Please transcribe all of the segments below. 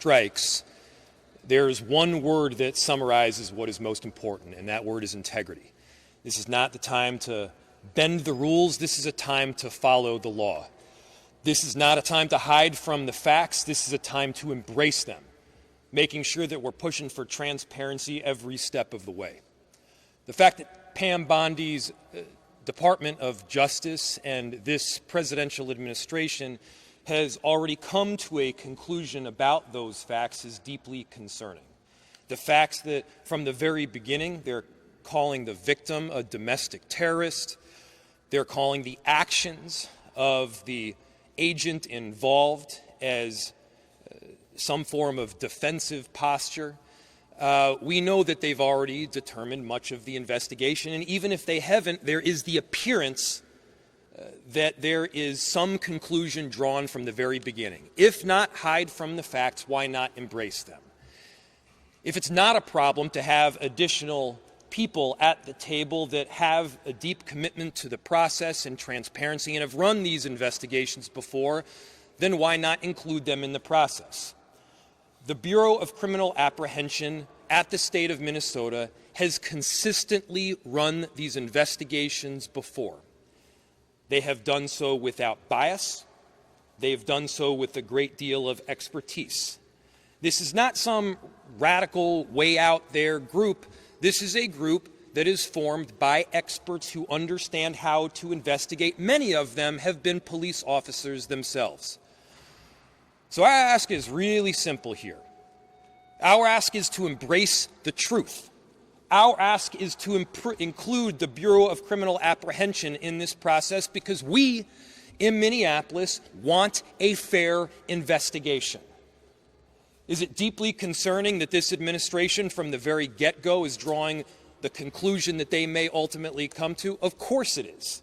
strikes, there's one word that summarizes what is most important, and that word is integrity. This is not the time to bend the rules. This is a time to follow the law. This is not a time to hide from the facts. This is a time to embrace them, making sure that we're pushing for transparency every step of the way. The fact that Pam Bondi's Department of Justice and this presidential administration has already come to a conclusion about those facts is deeply concerning. The facts that from the very beginning they're calling the victim a domestic terrorist, they're calling the actions of the agent involved as some form of defensive posture. We know that they've already determined much of the investigation, and even if they haven't, there is the appearance that there is some conclusion drawn from the very beginning. If not hide from the facts, why not embrace them? If it's not a problem to have additional people at the table that have a deep commitment to the process and transparency and have run these investigations before, then why not include them in the process? The Bureau of Criminal Apprehension at the state of Minnesota has consistently run these investigations before. They have done so without bias. They have done so with a great deal of expertise. This is not some radical, way out there group. This is a group that is formed by experts who understand how to investigate. Many of them have been police officers themselves. So our ask is really simple here. Our ask is to embrace the truth. Our ask is to include the Bureau of Criminal Apprehension in this process because we in Minneapolis want a fair investigation. Is it deeply concerning that this administration from the very get-go is drawing the conclusion that they may ultimately come to? Of course it is.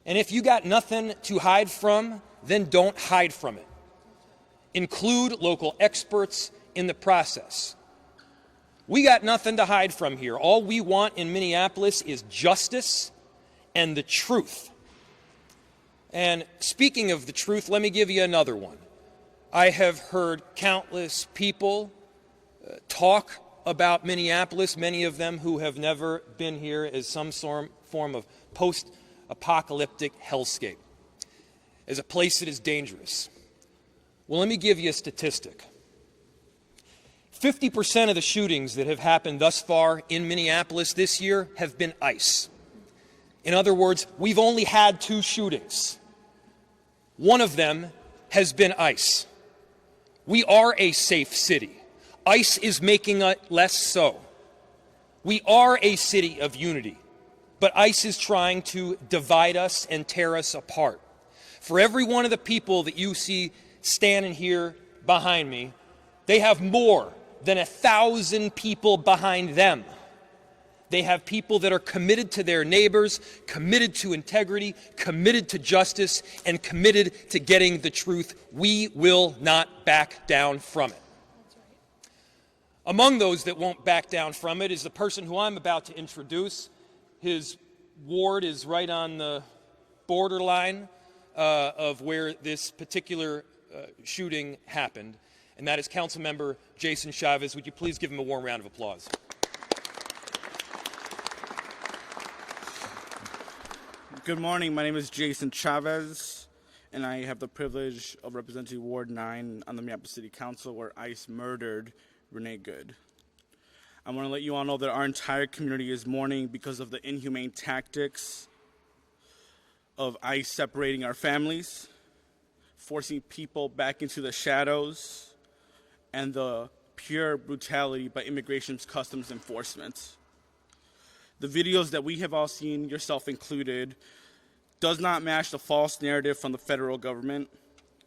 And if you got nothing to hide from, then don't hide from it. Include local experts in the process. We got nothing to hide from here. All we want in Minneapolis is justice and the truth. And speaking of the truth, let me give you another one. I have heard countless people talk about Minneapolis, many of them who have never been here, as some form of post-apocalyptic hellscape, as a place that is dangerous. Well, let me give you a statistic. 50% of the shootings that have happened thus far in Minneapolis this year have been ICE. In other words, we've only had 2 shootings. One of them has been ICE. We are a safe city. ICE is making it less so. We are a city of unity, but ICE is trying to divide us and tear us apart. For every one of the people that you see standing here behind me, they have more than 1,000 people behind them. They have people that are committed to their neighbors, committed to integrity, committed to justice, and committed to getting the truth. We will not back down from it. That's right. Among those that won't back down from it is the person who I'm about to introduce. His ward is right on the borderline of where this particular shooting happened, and that is Councilmember Jason Chavez. Would you please give him a warm round of applause? Good morning. My name is Jason Chavez, and I have the privilege of representing Ward 9 on the Minneapolis City Council, where ICE murdered Renee Good. I want to let you all know that our entire community is mourning because of the inhumane tactics of ICE separating our families, forcing people back into the shadows, and the pure brutality by Immigration's Customs Enforcement. The videos that we have all seen, yourself included, does not match the false narrative from the federal government.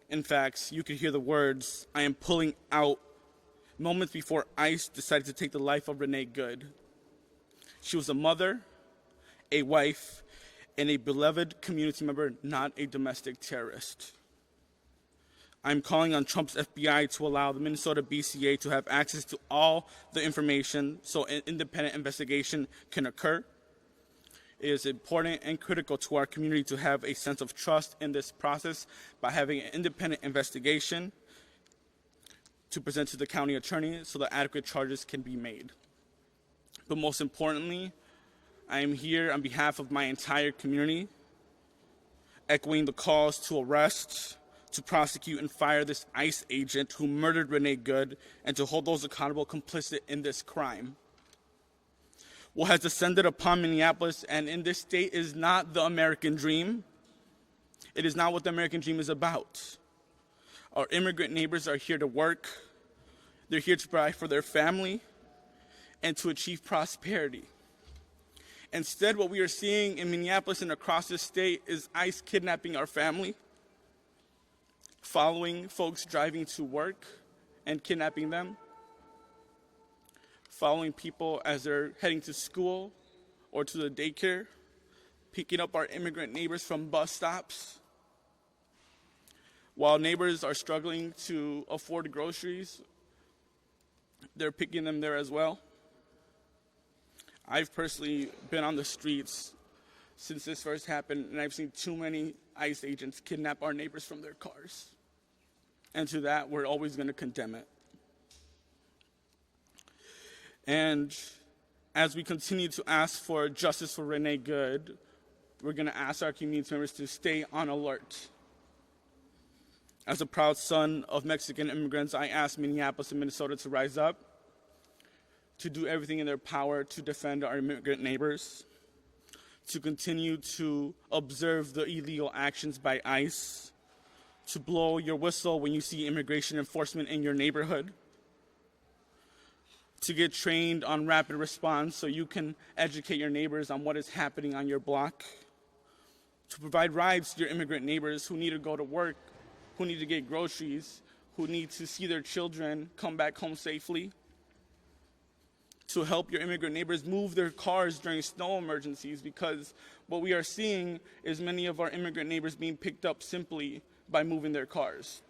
In fact, you could hear the words, "I am pulling out," moments before ICE decided to take the life of Renee Good. She was a mother, a wife, and a beloved community member, not a domestic terrorist. I'm calling on Trump's FBI to allow the Minnesota BCA to have access to all the information so an independent investigation can occur. It is important and critical to our community to have a sense of trust in this process by having an independent investigation. to present to the county attorney so that adequate charges can be made. But most importantly, I am here on behalf of my entire community, echoing the calls to arrest, to prosecute and fire this ICE agent who murdered Renee Good, and to hold those accountable complicit in this crime. What has descended upon Minneapolis and in this state is not the American dream. It is not what the American dream is about. Our immigrant neighbors are here to work. They're here to provide for their family and to achieve prosperity. Instead, what we are seeing in Minneapolis and across the state is ICE kidnapping our family, following folks driving to work and kidnapping them, following people as they're heading to school or to the daycare, picking up our immigrant neighbors from bus stops. While neighbors are struggling to afford groceries, they're picking them there as well. I've personally been on the streets since this first happened, and I've seen too many ICE agents kidnap our neighbors from their cars. And to that, we're always going to condemn it. And as we continue to ask for justice for Renee Good, we're going to ask our community members to stay on alert. As a proud son of Mexican immigrants, I ask Minneapolis and Minnesota to rise up, to do everything in their power to defend our immigrant neighbors, to continue to observe the illegal actions by ICE, to blow your whistle when you see immigration enforcement in your neighborhood, to get trained on rapid response so you can educate your neighbors on what is happening on your block, to provide rides to your immigrant neighbors who need to go to work, who need to get groceries, who need to see their children come back home safely, to help your immigrant neighbors move their cars during snow emergencies, because what we are seeing is many of our immigrant neighbors being picked up simply by moving their cars.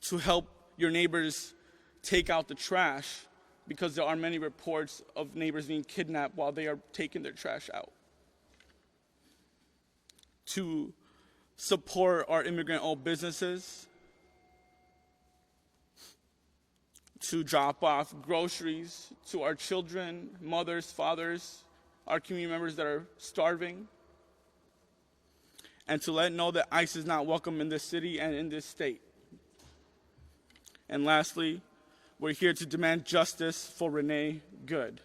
To help your neighbors take out the trash, because there are many reports of neighbors being kidnapped while they are taking their trash out. To support our immigrant-owned businesses, to drop off groceries to our children, mothers, fathers, our community members that are starving, and to let know that ICE is not welcome in this city and in this state. And lastly, we're here to demand justice for Renee Good.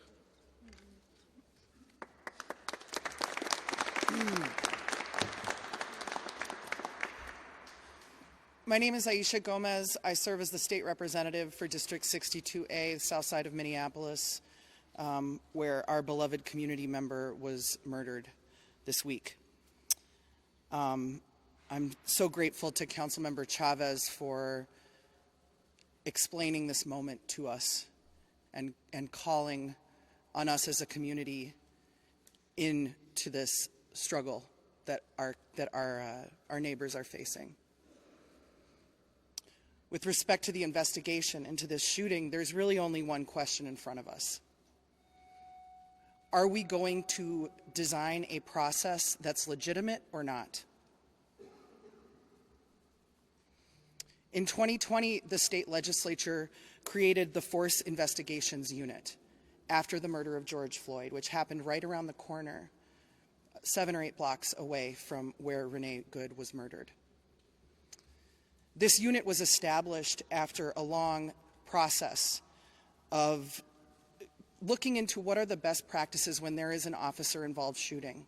My name is Aisha Gomez. I serve as the state representative for District 62A, south side of Minneapolis, where our beloved community member was murdered this week. I'm so grateful to Councilmember Chavez for explaining this moment to us and calling on us as a community into this struggle that our neighbors are facing. With respect to the investigation into this shooting, there's really only one question in front of us. Are we going to design a process that's legitimate or not? In 2020, the state legislature created the Force Investigations Unit after the murder of George Floyd, which happened right around the corner, 7 or 8 blocks away from where Renee Good was murdered. This unit was established after a long process of looking into what are the best practices when there is an officer-involved shooting.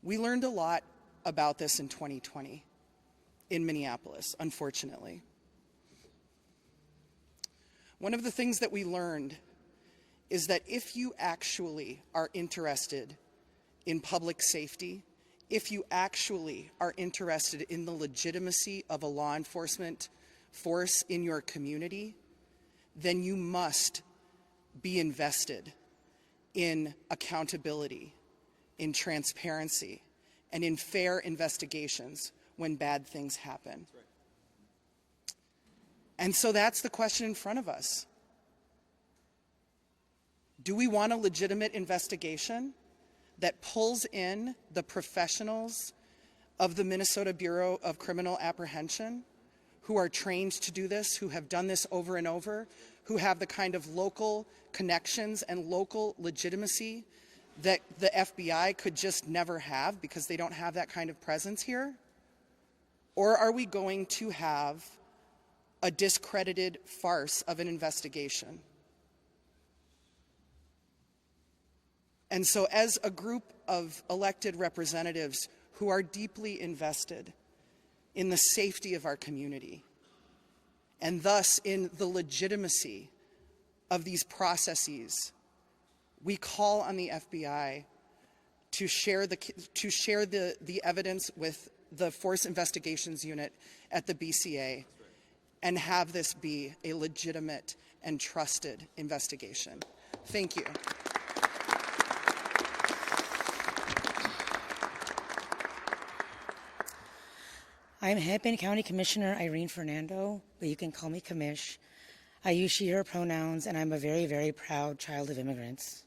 We learned a lot about this in 2020 in Minneapolis, unfortunately. One of the things that we learned is that if you actually are interested in public safety, if you actually are interested in the legitimacy of a law enforcement force in your community, then you must be invested in accountability, in transparency, and in fair investigations when bad things happen. That's right. And so that's the question in front of us. Do we want a legitimate investigation that pulls in the professionals of the Minnesota Bureau of Criminal Apprehension who are trained to do this, who have done this over and over, who have the kind of local connections and local legitimacy that the FBI could just never have because they don't have that kind of presence here? Or are we going to have a discredited farce of an investigation? And so as a group of elected representatives who are deeply invested in the safety of our community, and thus in the legitimacy of these processes, we call on the FBI to share the evidence with the Force Investigations Unit at the BCA and have this be a legitimate and trusted investigation. Thank you. I'm Hennepin County Commissioner Irene Fernando, but you can call me Commish. I use she, her pronouns, and I'm a very, very proud child of immigrants.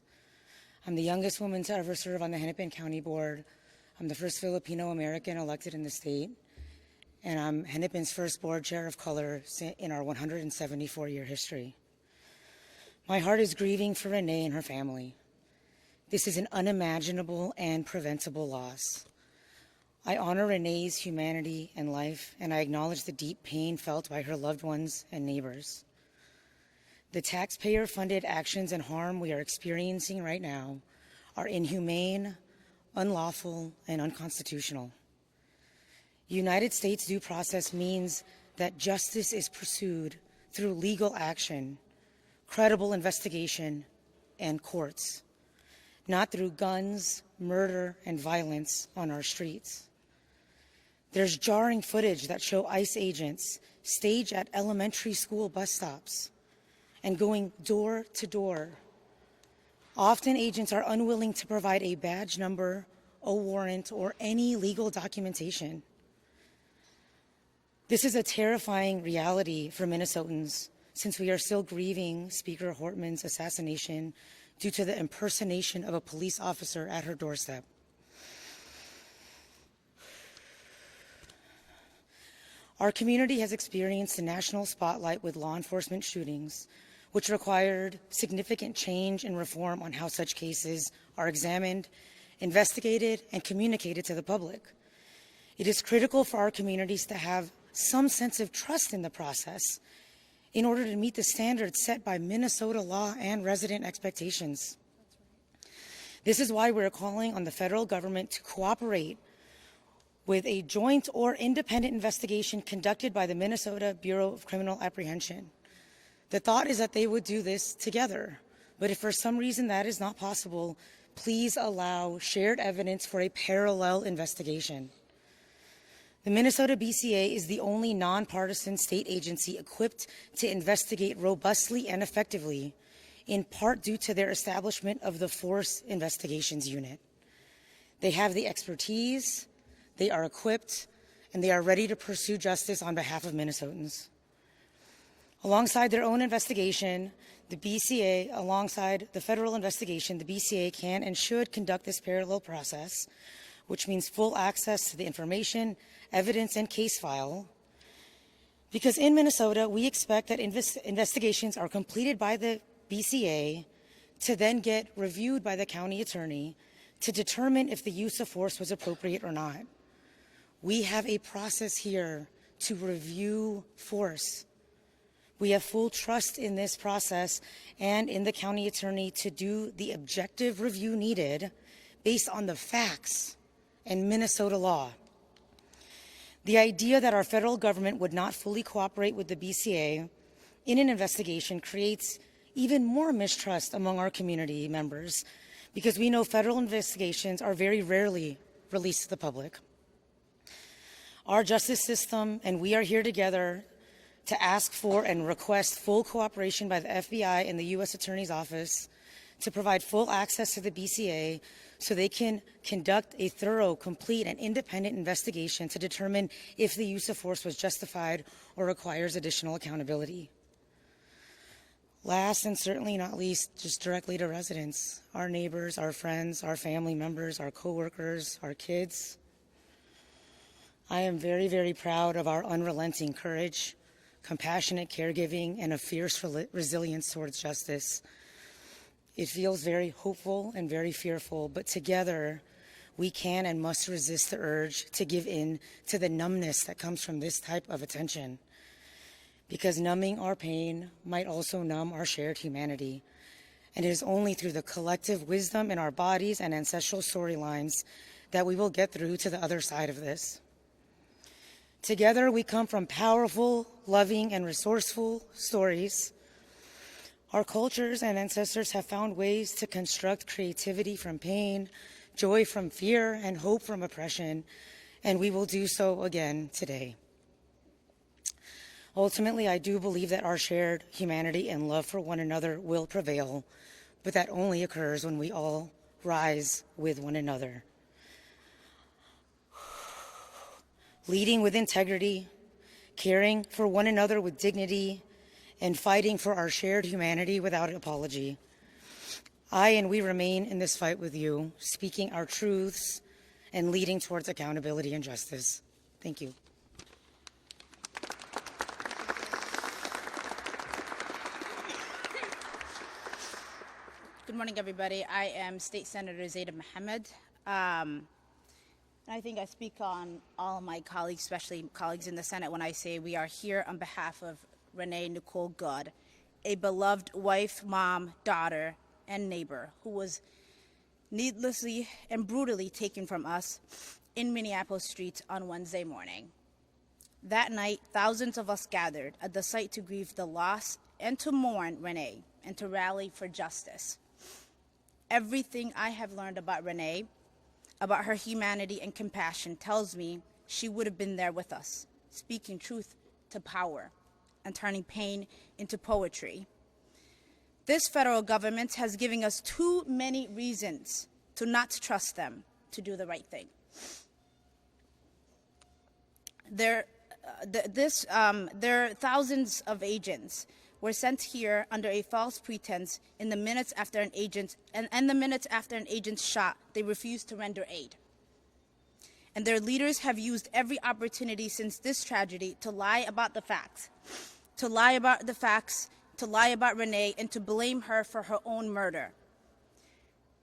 I'm the youngest woman to ever serve on the Hennepin County Board. I'm the first Filipino American elected in the state, and I'm Hennepin's first board chair of color in our 174-year history. My heart is grieving for Renee and her family. This is an unimaginable and preventable loss. I honor Renee's humanity and life, and I acknowledge the deep pain felt by her loved ones and neighbors. The taxpayer-funded actions and harm we are experiencing right now are inhumane, unlawful, and unconstitutional. United States due process means that justice is pursued through legal action, credible investigation, and courts, not through guns, murder, and violence on our streets. There's jarring footage that show ICE agents stage at elementary school bus stops and going door to door. Often agents are unwilling to provide a badge number, a warrant, or any legal documentation. This is a terrifying reality for Minnesotans since we are still grieving Speaker Hortman's assassination due to the impersonation of a police officer at her doorstep. Our community has experienced a national spotlight with law enforcement shootings, which required significant change and reform on how such cases are examined, investigated, and communicated to the public. It is critical for our communities to have some sense of trust in the process in order to meet the standards set by Minnesota law and resident expectations. This is why we're calling on the federal government to cooperate with a joint or independent investigation conducted by the Minnesota Bureau of Criminal Apprehension. The thought is that they would do this together, but if for some reason that is not possible, please allow shared evidence for a parallel investigation. The Minnesota BCA is the only nonpartisan state agency equipped to investigate robustly and effectively, in part due to their establishment of the Force Investigations Unit. They have the expertise, they are equipped, and they are ready to pursue justice on behalf of Minnesotans. Alongside their own investigation, the BCA, alongside the federal investigation, the BCA can and should conduct this parallel process, which means full access to the information, evidence, and case file. Because in Minnesota, we expect that investigations are completed by the BCA to then get reviewed by the county attorney to determine if the use of force was appropriate or not. We have a process here to review force. We have full trust in this process and in the county attorney to do the objective review needed based on the facts and Minnesota law. The idea that our federal government would not fully cooperate with the BCA in an investigation creates even more mistrust among our community members because we know federal investigations are very rarely released to the public. Our justice system and we are here together to ask for and request full cooperation by the FBI and the U.S. Attorney's Office to provide full access to the BCA so they can conduct a thorough, complete, and independent investigation to determine if the use of force was justified or requires additional accountability. Last and certainly not least, just directly to residents, our neighbors, our friends, our family members, our coworkers, our kids. I am very, very proud of our unrelenting courage, compassionate caregiving, and a fierce resilience towards justice. It feels very hopeful and very fearful, but together we can and must resist the urge to give in to the numbness that comes from this type of attention. Because numbing our pain might also numb our shared humanity. And it is only through the collective wisdom in our bodies and ancestral storylines that we will get through to the other side of this. Together, we come from powerful, loving, and resourceful stories. Our cultures and ancestors have found ways to construct creativity from pain, joy from fear, and hope from oppression, and we will do so again today. Ultimately, I do believe that our shared humanity and love for one another will prevail, but that only occurs when we all rise with one another. Leading with integrity, caring for one another with dignity, and fighting for our shared humanity without apology. I and we remain in this fight with you, speaking our truths and leading towards accountability and justice. Thank you. Good morning, everybody. I am State Senator Zaida Mohammed. I think I speak on all of my colleagues, especially colleagues in the Senate, when I say we are here on behalf of Renee Nicole Good, a beloved wife, mom, daughter, and neighbor who was needlessly and brutally taken from us in Minneapolis streets on Wednesday morning. That night, thousands of us gathered at the site to grieve the loss and to mourn Renee and to rally for justice. Everything I have learned about Renee, about her humanity and compassion, tells me she would have been there with us, speaking truth to power and turning pain into poetry. This federal government has given us too many reasons to not trust them to do the right thing. There are thousands of agents were sent here under a false pretense in the minutes after an agent, and the minutes after an agent's shot, they refused to render aid. And their leaders have used every opportunity since this tragedy to lie about the facts, to lie about Renee, and to blame her for her own murder.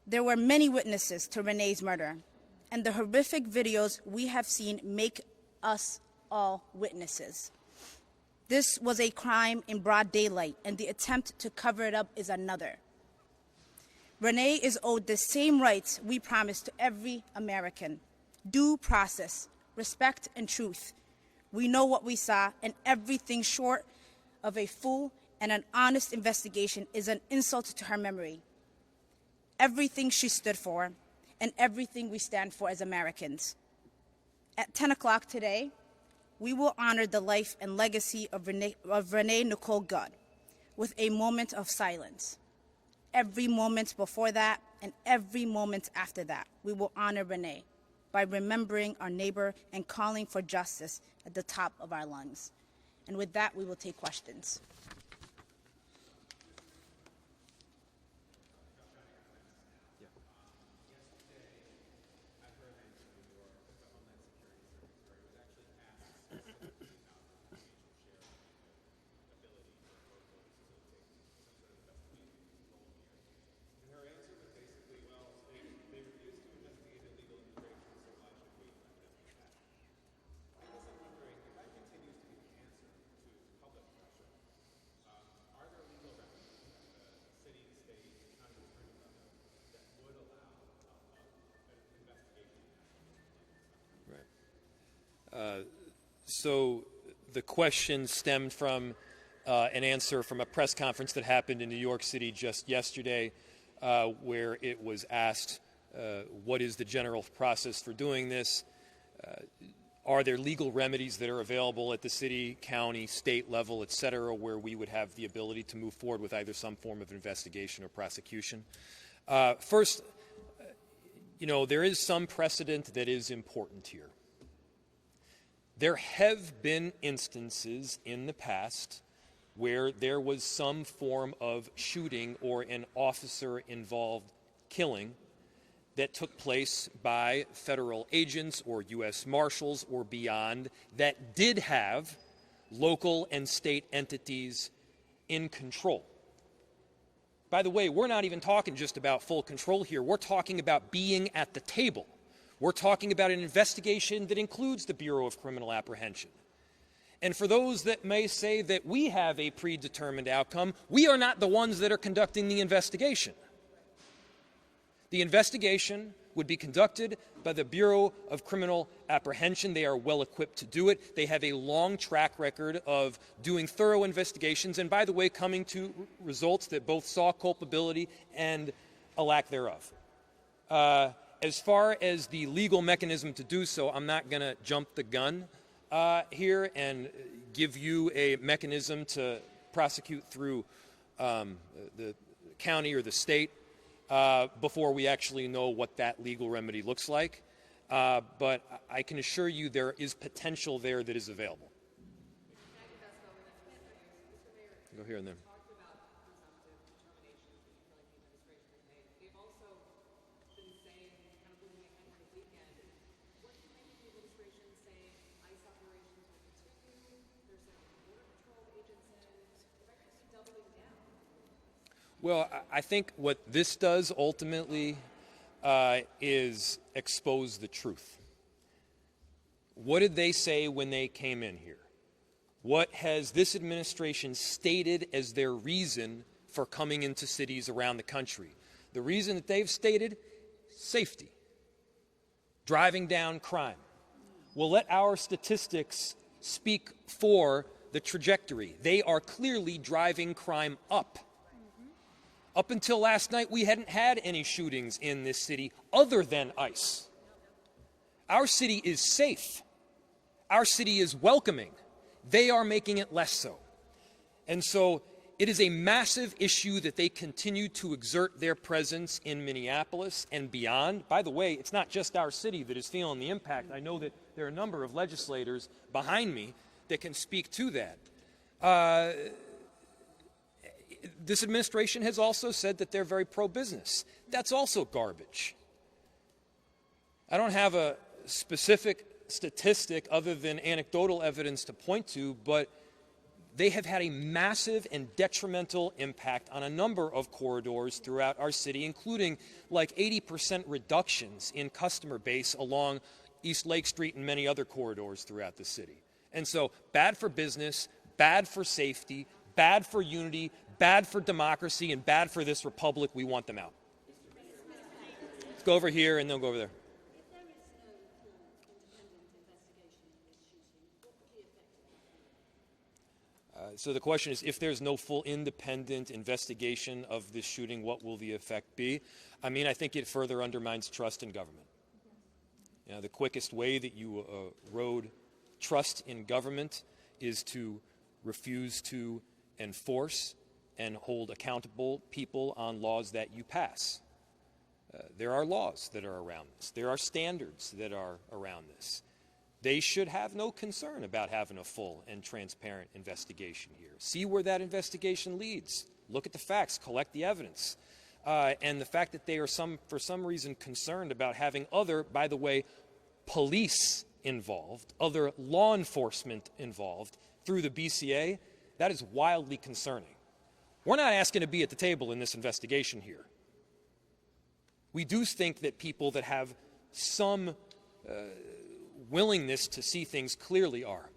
There were many witnesses to Renee's murder, and the horrific videos we have seen make us all witnesses. This was a crime in broad daylight, and the attempt to cover it up is another. Renee is owed the same rights we promised to every American: due process, respect, and truth. We know what we saw, and everything short of a full and an honest investigation is an insult to her memory. Everything she stood for, and everything we stand for as Americans. At 10 o'clock today, we will honor the life and legacy of Renee Nicole Good with a moment of silence. Every moment before that and every moment after that, we will honor Renee by remembering our neighbor and calling for justice at the top of our lungs. And with that, we will take questions. So the question stemmed from an answer from a press conference that happened in New York City just yesterday, where it was asked, what is the general process for doing this? Are there legal remedies that are available at the city, county, state level, et cetera, where we would have the ability to move forward with either some form of investigation or prosecution? First, there is some precedent that is important here. There have been instances in the past where there was some form of shooting or an officer-involved killing that took place by federal agents or U.S. Marshals or beyond that did have local and state entities in control. By the way, we're not even talking just about full control here. We're talking about being at the table. We're talking about an investigation that includes the Bureau of Criminal Apprehension. And for those that may say that we have a predetermined outcome, we are not the ones that are conducting the investigation. The investigation would be conducted by the Bureau of Criminal Apprehension. They are well equipped to do it. They have a long track record of doing thorough investigations and, by the way, coming to results that both saw culpability and a lack thereof. As far as the legal mechanism to do so, I'm not going to jump the gun here and give you a mechanism to prosecute through the county or the state before we actually know what that legal remedy looks like. But I can assure you there is potential there that is available. Go here and there. Well, I think what this does ultimately is expose the truth. What did they say when they came in here? What has this administration stated as their reason for coming into cities around the country? The reason that they've stated, safety, driving down crime. Well, let our statistics speak for the trajectory. They are clearly driving crime up. Up until last night, we hadn't had any shootings in this city other than ICE. Our city is safe. Our city is welcoming. They are making it less so. And so it is a massive issue that they continue to exert their presence in Minneapolis and beyond. By the way, it's not just our city that is feeling the impact. I know that there are a number of legislators behind me that can speak to that. This administration has also said that they're very pro-business. That's also garbage. I don't have a specific statistic other than anecdotal evidence to point to, but they have had a massive and detrimental impact on a number of corridors throughout our city, including like 80% reductions in customer base along East Lake Street and many other corridors throughout the city. And so bad for business, bad for safety, bad for unity, bad for democracy, and bad for this republic. We want them out. Let's go over here and then go over there. So the question is, if there's no full independent investigation of this shooting, what will the effect be? I mean, I think it further undermines trust in government. You know, the quickest way that you erode trust in government is to refuse to enforce and hold accountable people on laws that you pass. There are laws that are around this. There are standards that are around this. They should have no concern about having a full and transparent investigation here. See where that investigation leads. Look at the facts, collect the evidence. And the fact that they are for some reason concerned about having other, by the way, police involved, other law enforcement involved through the BCA, that is wildly concerning. We're not asking to be at the table in this investigation here. We do think that people that have some willingness to see things clearly are.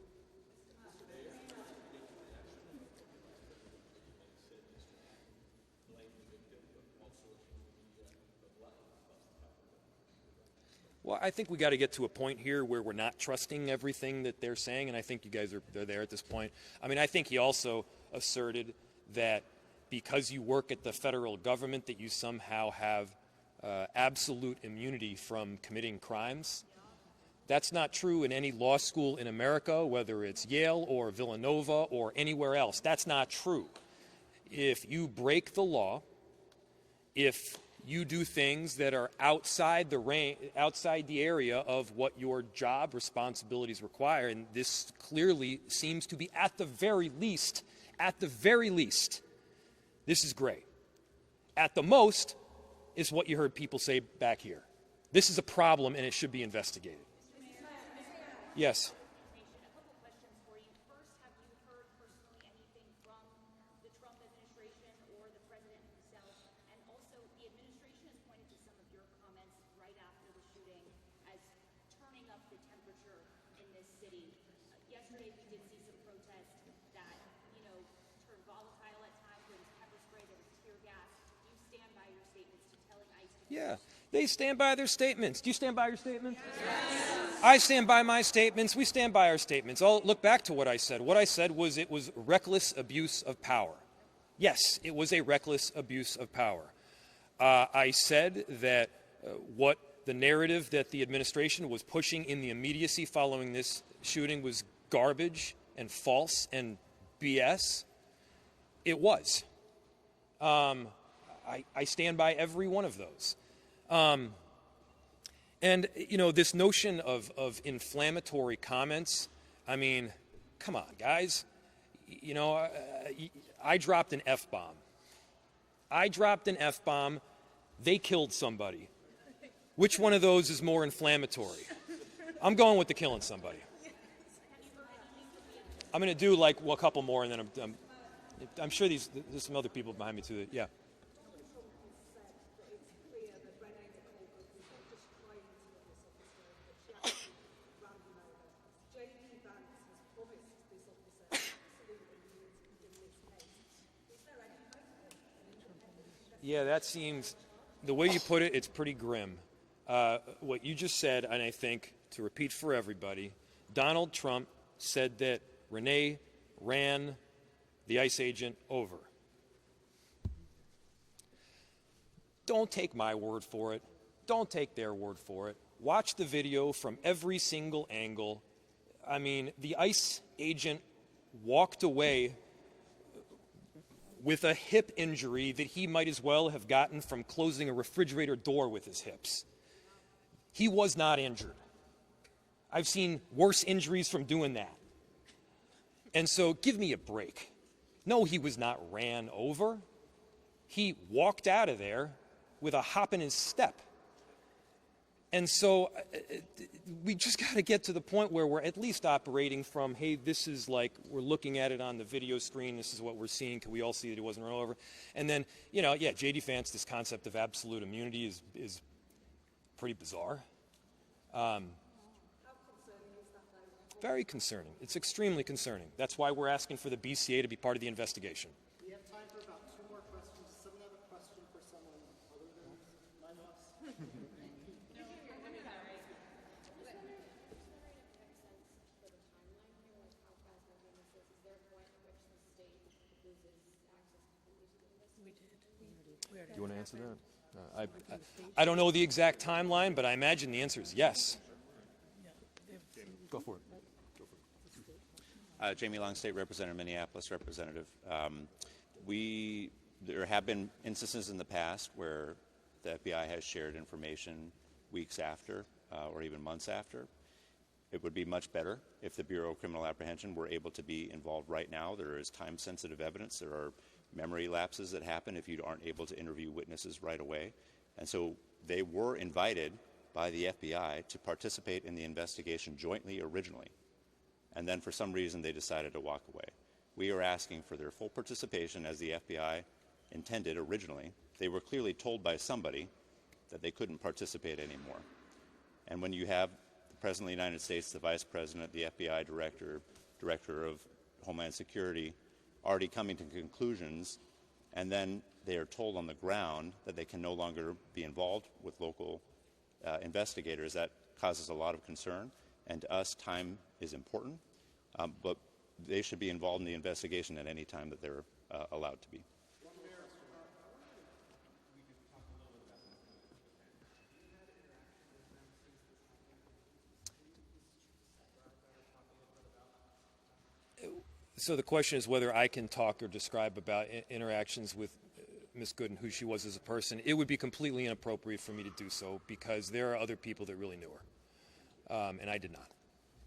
Well, I think we got to get to a point here where we're not trusting everything that they're saying, and I think you guys are there at this point. I mean, I think he also asserted that because you work at the federal government that you somehow have absolute immunity from committing crimes. That's not true in any law school in America, whether it's Yale or Villanova or anywhere else. That's not true. If you break the law, if you do things that are outside the area of what your job responsibilities require, and this clearly seems to be at the very least, this is great. At the most is what you heard people say back here. This is a problem, and it should be investigated. Yes. A couple questions for you. First, have you heard personally anything from the Trump administration or the president himself? And also, the administration has pointed to some of your comments right after the shooting as turning up the temperature in this city. Yesterday, we did see some protests that, turned volatile at times. There was pepper spray, there was tear gas. Do you stand by your statements to telling ICE to... Yeah, they stand by their statements. Do you stand by your statements? Yes. I stand by my statements. We stand by our statements. I'll look back to what I said. What I said was it was reckless abuse of power. Yes, it was a reckless abuse of power. I said that what the narrative that the administration was pushing in the immediacy following this shooting was garbage and false and BS. It was. I stand by every one of those. And, this notion of inflammatory comments, I mean, come on, guys. I dropped an F-bomb. They killed somebody. Which one of those is more inflammatory? I'm going with the killing somebody. I'm going to do a couple more, and then I'm sure there's some other people behind me too. Yeah. Yeah, that seems, the way you put it, it's pretty grim. What you just said, and I think, to repeat for everybody, Donald Trump said that Renee ran the ICE agent over. Don't take my word for it. Don't take their word for it. Watch the video from every single angle. I mean, the ICE agent walked away with a hip injury that he might as well have gotten from closing a refrigerator door with his hips. He was not injured. I've seen worse injuries from doing that. And so give me a break. No, he was not ran over. He walked out of there with a hop in his step. And so we just got to get to the point where we're at least operating from, hey, this is we're looking at it on the video screen. This is what we're seeing. Can we all see that he wasn't run over? And then, J.D. Vance, this concept of absolute immunity is pretty bizarre. How concerning is that, though? Very concerning. It's extremely concerning. That's why we're asking for the BCA to be part of the investigation. We have time for about 2 more questions. Does someone have a question for someone other than none of us? Do you want to answer that? I don't know the exact timeline, but I imagine the answer is yes. Go for it. Jamie Long, State Representative, Minneapolis Representative. There have been instances in the past where the FBI has shared information weeks after or even months after. It would be much better if the Bureau of Criminal Apprehension were able to be involved right now. There is time-sensitive evidence. There are memory lapses that happen if you aren't able to interview witnesses right away. And so they were invited by the FBI to participate in the investigation jointly originally. And then for some reason they decided to walk away. We are asking for their full participation as the FBI intended originally. They were clearly told by somebody that they couldn't participate anymore. And when you have the President of the United States, the Vice President, the FBI Director of Homeland Security already coming to conclusions, and then they are told on the ground that they can no longer be involved with local investigators, that causes a lot of concern. And to us, time is important, but they should be involved in the investigation at any time that they're allowed to be. So the question is whether I can talk or describe about interactions with Ms. Good and who she was as a person. It would be completely inappropriate for me to do so because there are other people that really knew her, and I did not.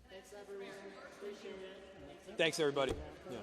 Thanks, everyone. Appreciate it. Thanks, everybody.